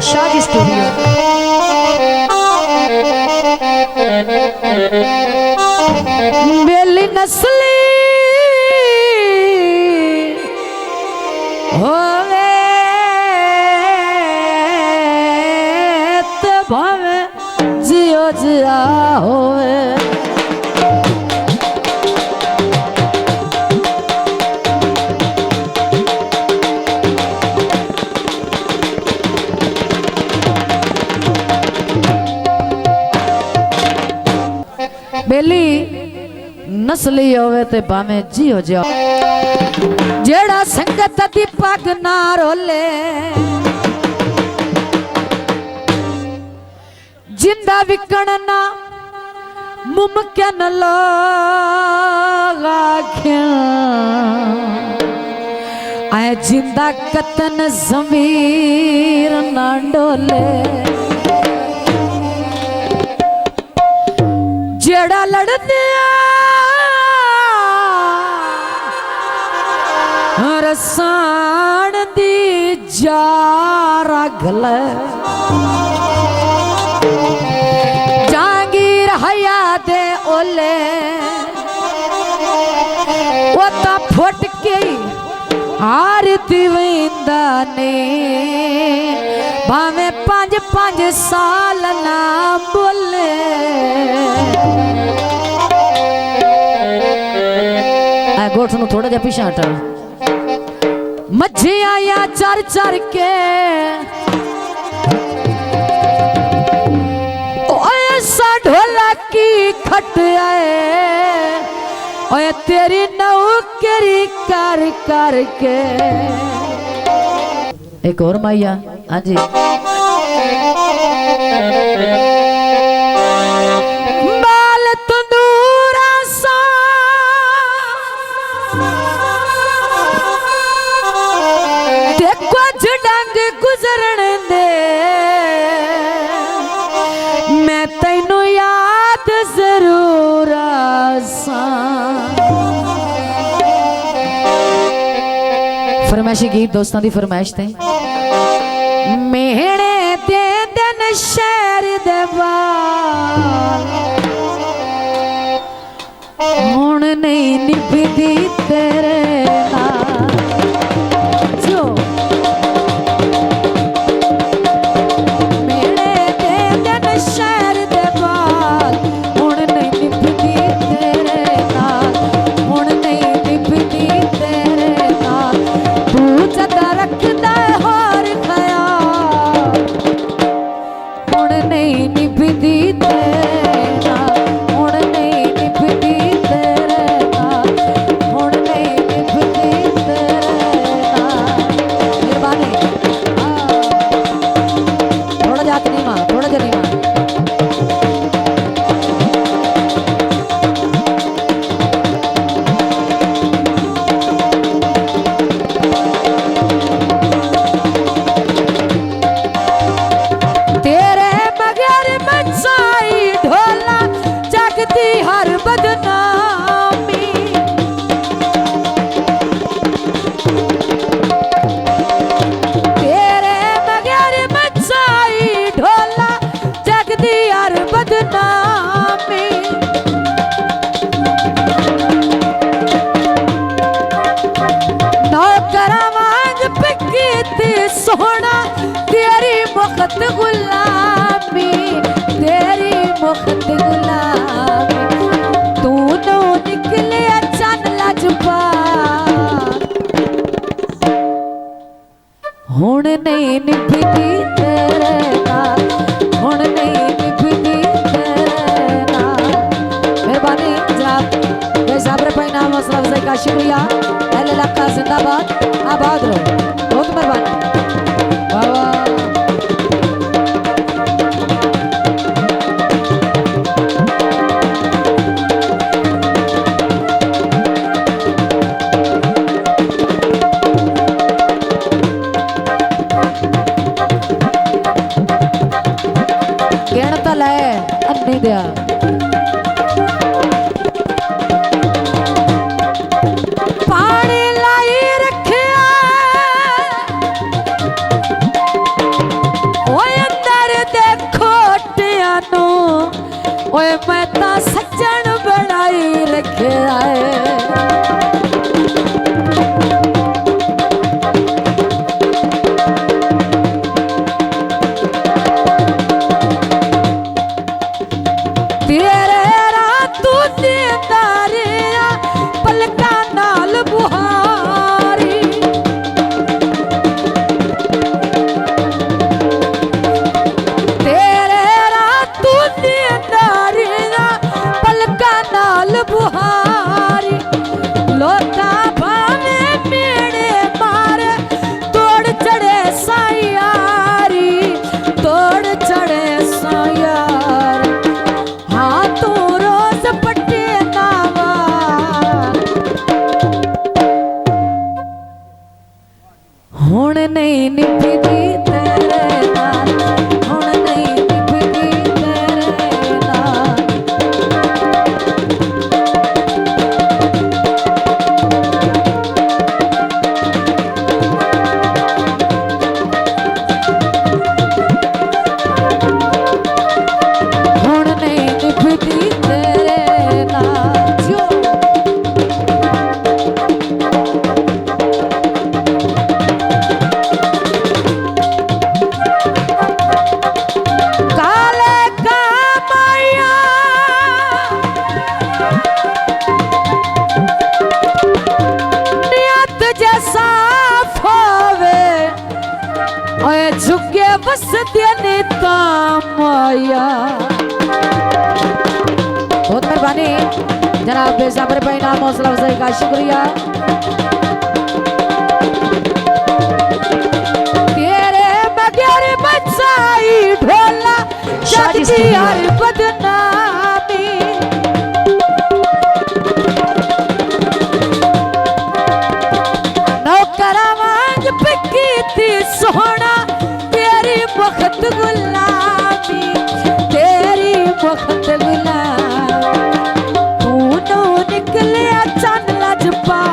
शादी स्टूडियो। बेली नस्ली होवे तो भावे जियो जिया होवे। बेली नस्ली होवे ते भावे जियो जिया। जेड़ा संगत दी पग ना रोले जिंदा विकण ना मुमकिन लोग आए जिंदा कतन ज़मीर ना डोले। जेड़ा लड़दे रसान दी जारा गले जांगीर हया दे ओले वो ता फुट के हार दिवेंदा ने भावे 5-5 साल ना बोले। गोठ नू थोड़ा जा पीछे हटा। मझे आया चर चर के ऐसा ढोलकी खट आए ओए तेरी नौकरी कर कर के। एक और माइया हाँ जी। बाल तंदूरा सा देखो झडंग गुजरन दे मैं तैनू याद जरूर आसा। फरमाइशी गीत दोस्तों की फरमाइश थे। मेहणे दे दिन शहर दे बाल हुण नहीं निभदी तेरे नाल। जो मेहणे दे दिन शहर दे बाल हुण नहीं निभदी तेरे नाल हुण नहीं निभदी तेरे नाल। तू जदा रखदा होर ख्याल हुण नहीं निभदी तेरे नाल हुण नहीं निभदी तेरे नाल हुण नहीं निभदी तेरे नाल। मेहरबानी थोड़ा जात नहीं मां थोड़ा जा नहीं मां। तेरे बगैर मचाई ढोला जगती हर बदनामी। तेरे बगैर मचाई ढोला जगती हर बदनामी। नौकरा वांग पिकी ते सोना तेरी मुखत गुलामी तेरी मुखत गुलामी। तू नो निकले चन लजपा हुण नहीं निभदी तेरे नाल हुण नहीं निभदी तेरे नाल। मेहरबानी जनाब साबरे भाई नाम हौसला अफजाई का शुक्रिया। अहले इलाका जिंदाबाद आबाद रहो। बहुत मेहरबानी। वाह वाह। गिणता लै अन्नी दिया पानी लाई रखिया ओ दस देने माया। बहुत मेहरबानी जनाब बेसाबर भाई नाम हौसला अफजाई का शुक्रिया। तेरे बगैर बचाई ढोला शादी यार बदनामी। नौकरा वांग पिकी थी सोना तेरी बखत गुलाबी, तेरी बखत गुलाबी। तू नो निकले चंद लजपा